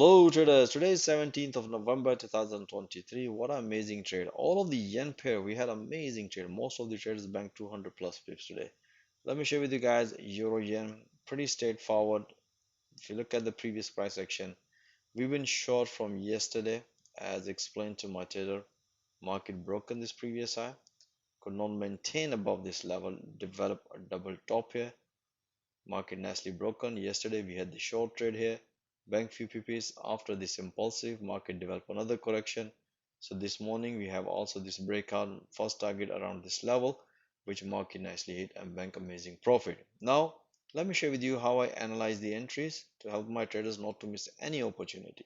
Hello traders, today is 17th of November 2023. What an amazing trade. All of the yen pair, we had amazing trade. Most of the traders banked 200 plus pips today. Let me share with you guys euro yen, pretty straightforward. If you look at the previous price action, we've been short from yesterday as explained to my trader. Market broken this previous high, could not maintain above this level, develop a double top here. Market nicely broken. Yesterday we had the short trade here, bank few pp's. After this impulsive market developed another correction. So this morning we have also this breakout first target around this level, which market nicely hit and bank amazing profit. Now let me share with you how I analyze the entries to help my traders not to miss any opportunity.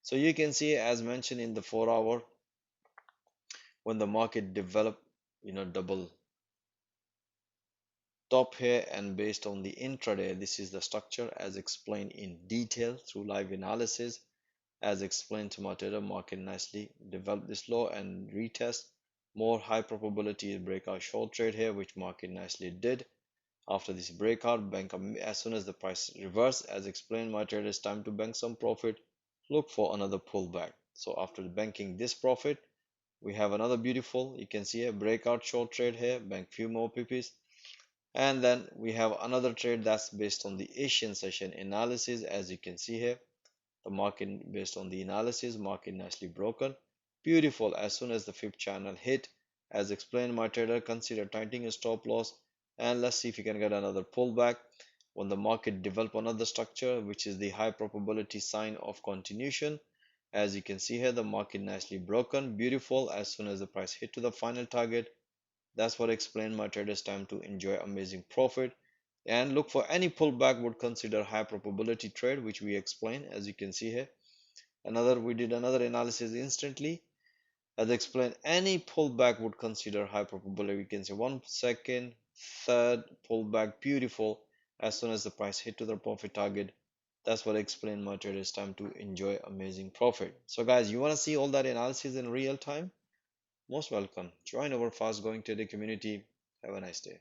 So you can see, as mentioned in the 4 hour, when the market developed double top here, and based on the intraday, this is the structure as explained in detail through live analysis. As explained to my trader, market nicely developed this low and retest more high probability breakout short trade here, which market nicely did. After this breakout, bank as soon as the price reverse, as explained, my trader, is time to bank some profit, look for another pullback. So after banking this profit, we have another beautiful, you can see a breakout short trade here, bank few more pp's. And then we have another trade that's based on the Asian session analysis. As you can see here, the market based on the analysis, market nicely broken, beautiful. As soon as the fifth channel hit, as explained, my trader, consider tightening a stop loss, and let's see if you can get another pullback. When the market develop another structure, which is the high probability sign of continuation, as you can see here, the market nicely broken, beautiful. As soon as the price hit to the final target, that's what explained my traders time to enjoy amazing profit and look for any pullback would consider high probability trade, which we explain. As you can see here, we did another analysis instantly. As explained, any pullback would consider high probability. We can say 1 second, third pullback, beautiful. As soon as the price hit to the profit target, that's what explained my traders time to enjoy amazing profit. So guys, you want to see all that analysis in real time? Most welcome. Join our fast growing trading community. Have a nice day.